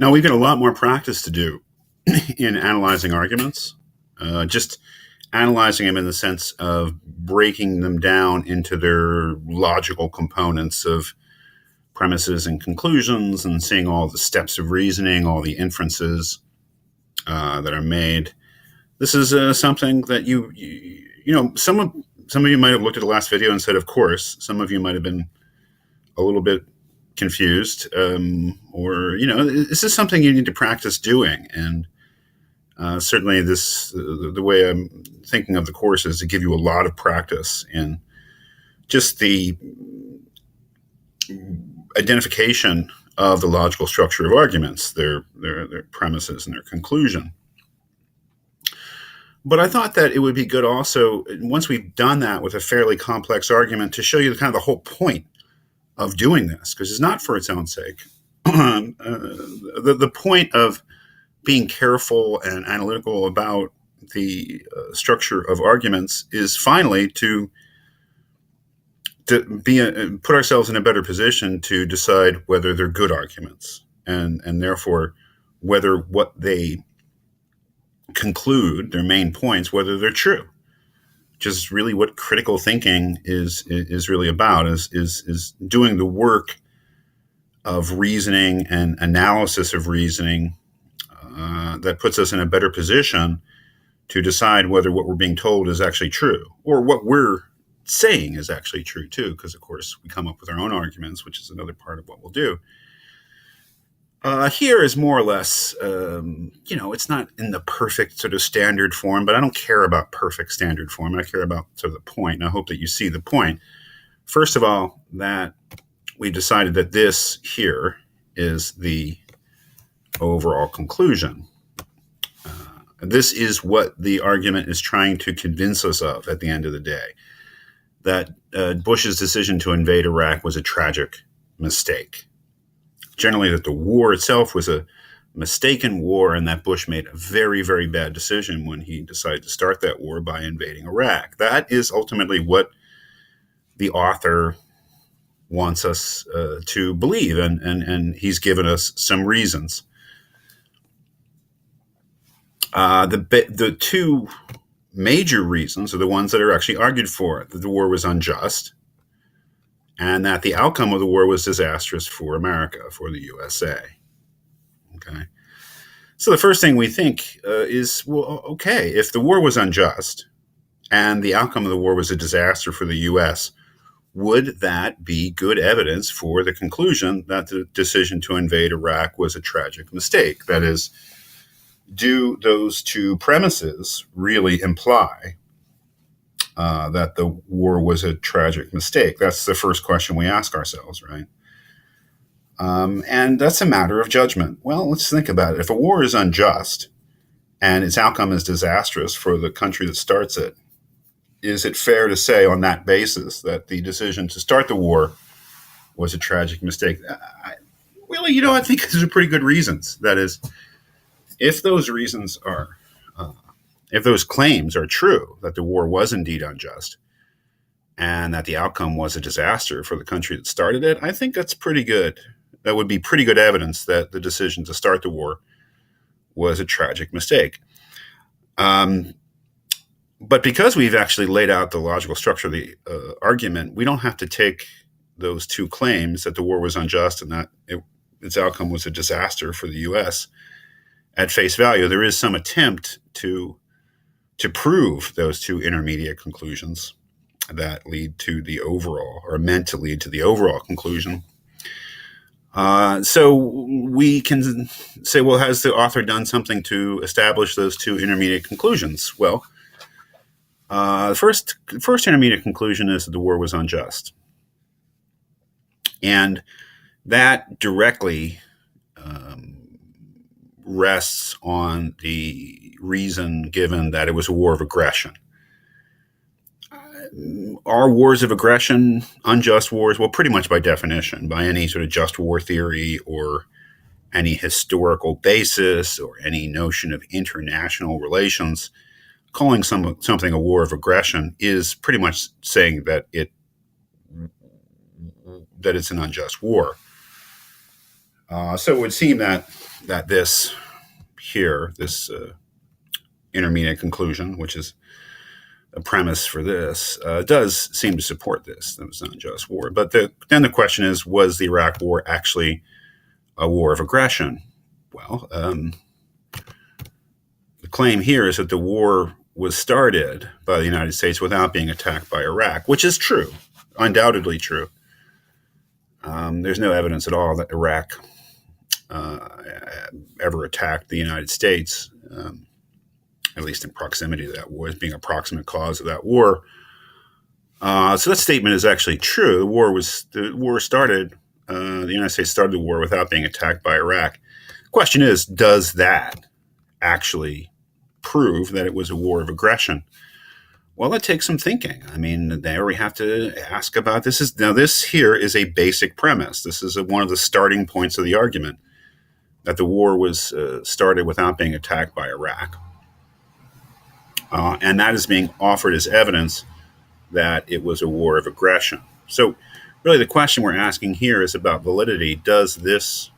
Now, we've got a lot more practice to do in analyzing arguments, just analyzing them in the sense of breaking them down into their logical components of premises and conclusions, and seeing all the steps of reasoning, all the inferences that are made. This is something that some of you might have looked at the last video and said, of course. Some of you might have been a little bit confused, or this is something you need to practice doing. And certainly the way I'm thinking of the course is to give you a lot of practice in just the identification of the logical structure of arguments, their premises and their conclusion. But I thought that it would be good also, once we've done that with a fairly complex argument, to show you kind of the whole point of doing this, because it's not for its own sake. The point of being careful and analytical about the structure of arguments is finally to put ourselves in a better position to decide whether they're good arguments, and therefore whether what they conclude, their main points, whether they're true. Just really what critical thinking is really about, is doing the work of reasoning and analysis of reasoning that puts us in a better position to decide whether what we're being told is actually true, or what we're saying is actually true too, because of course we come up with our own arguments, which is another part of what we'll do. Here is more or less, it's not in the perfect sort of standard form, but I don't care about perfect standard form. I care about sort of the point, and I hope that you see the point. First of all, that we decided that this here is the overall conclusion. This is what the argument is trying to convince us of at the end of the day, that Bush's decision to invade Iraq was a tragic mistake. Generally, that the war itself was a mistaken war, and that Bush made a very, very bad decision when he decided to start that war by invading Iraq. That is ultimately what the author wants us to believe, and he's given us some reasons. The two major reasons are the ones that are actually argued for: that the war was unjust, and that the outcome of the war was disastrous for America, for the USA. Okay. So the first thing we think is, well, okay, if the war was unjust and the outcome of the war was a disaster for the US, would that be good evidence for the conclusion that the decision to invade Iraq was a tragic mistake? That is, do those two premises really imply that the war was a tragic mistake? That's the first question we ask ourselves, right? And that's a matter of judgment. Well, let's think about it. If a war is unjust and its outcome is disastrous for the country that starts it, is it fair to say on that basis that the decision to start the war was a tragic mistake? I think those are pretty good reasons. That is, if those reasons are if those claims are true, that the war was indeed unjust and that the outcome was a disaster for the country that started it, I think that's pretty good. That would be pretty good evidence that the decision to start the war was a tragic mistake. But because we've actually laid out the logical structure of the argument, we don't have to take those two claims, that the war was unjust and that its outcome was a disaster for the U.S., at face value. There is some attempt to prove those two intermediate conclusions that lead to the overall, or meant to lead to the overall conclusion. So we can say, well, has the author done something to establish those two intermediate conclusions? Well, the first intermediate conclusion is that the war was unjust. And that directly rests on the reason given that it was a war of aggression. Are wars of aggression unjust wars? Well, pretty much by definition, by any sort of just war theory or any historical basis or any notion of international relations, calling something a war of aggression is pretty much saying that it's an unjust war. So it would seem that this here, this intermediate conclusion, which is a premise for this, does seem to support this. That it was not just war. But then the question is, was the Iraq War actually a war of aggression? Well, the claim here is that the war was started by the United States without being attacked by Iraq, which is true, undoubtedly true. There's no evidence at all that Iraq ever attacked the United States, at least in proximity to that war, as being a proximate cause of that war. So that statement is actually true. The war started. The United States started the war without being attacked by Iraq. The question is, does that actually prove that it was a war of aggression? Well, that takes some thinking. I mean, there we have to ask about this. This here is a basic premise. This is one of the starting points of the argument, that the war was started without being attacked by Iraq. And that is being offered as evidence that it was a war of aggression. So really the question we're asking here is about validity. Does this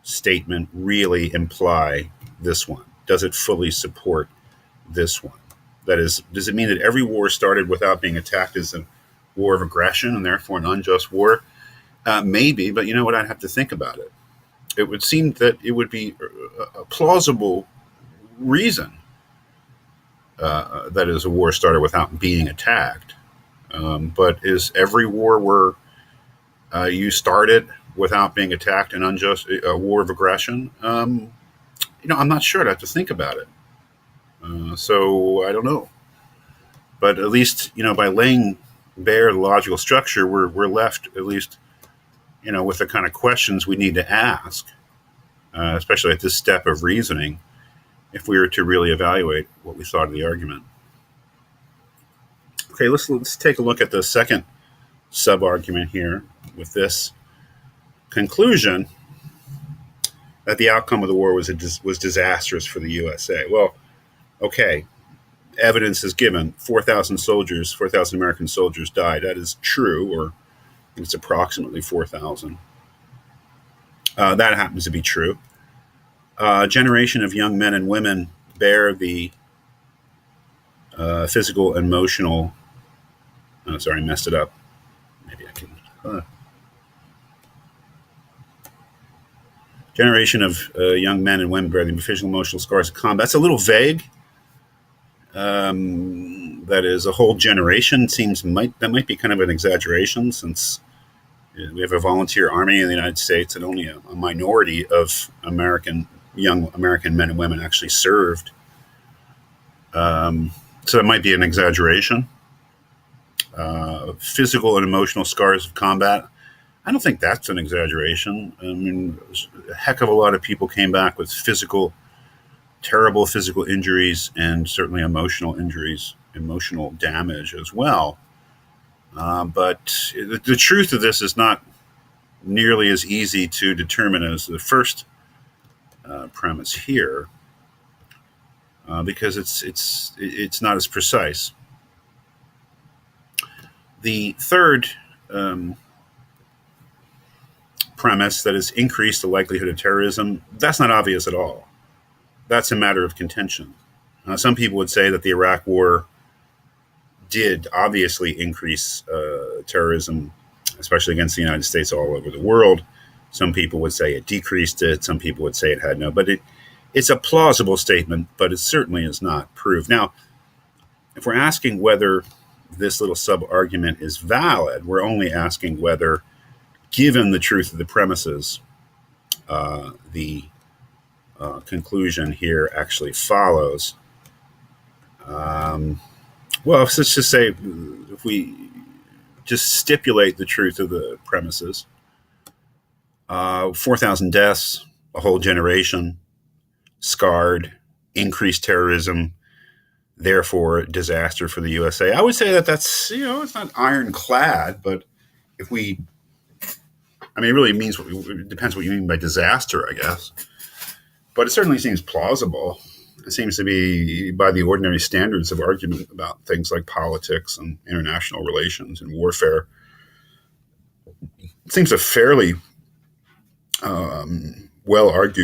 statement really imply this one? Does it fully support this one? That is, does it mean that every war started without being attacked is a war of aggression and therefore an unjust war? Maybe, but you know what? I'd have to think about it. It would seem that it would be a plausible reason that is a war started without being attacked. But is every war where you started without being attacked an unjust a war of aggression? I'm not sure. I'd have to think about it. So I don't know. But at least, by laying bare the logical structure, we're left at least, with the kind of questions we need to ask, especially at this step of reasoning, if we were to really evaluate what we thought of the argument. Okay, let's take a look at the second sub-argument here with this conclusion that the outcome of the war was disastrous for the USA. Well, okay, evidence is given. 4,000 American soldiers died. That is true, or it's approximately 4,000. That happens to be true. A generation of young men and women bear the physical, emotional. Oh, sorry, I messed it up. Maybe I can. Generation of young men and women bear the physical, emotional scars of combat. That's a little vague. That is, a whole generation that might be kind of an exaggeration, since we have a volunteer army in the United States and only a minority of young American men and women actually served. So it might be an exaggeration. Physical and emotional scars of combat. I don't think that's an exaggeration. I mean, a heck of a lot of people came back with terrible physical injuries, and certainly emotional injuries, emotional damage as well. But the truth of this is not nearly as easy to determine as the first premise here, because it's not as precise. The third premise, that is increase the likelihood of terrorism, that's not obvious at all. That's a matter of contention. Some people would say that the Iraq War did obviously increase terrorism, especially against the United States, all over the world. Some people would say it decreased it. Some people would say it had no. But it's a plausible statement, but it certainly is not proved. Now, if we're asking whether this little sub-argument is valid, we're only asking whether, given the truth of the premises, the conclusion here actually follows. Well, let's just say, if we just stipulate the truth of the premises, 4,000 deaths, a whole generation scarred, increased terrorism, therefore disaster for the USA. I would say that's, it's not ironclad, but it really means, it depends what you mean by disaster, I guess. But it certainly seems plausible. It seems to be, by the ordinary standards of argument about things like politics and international relations and warfare, it seems a fairly well argued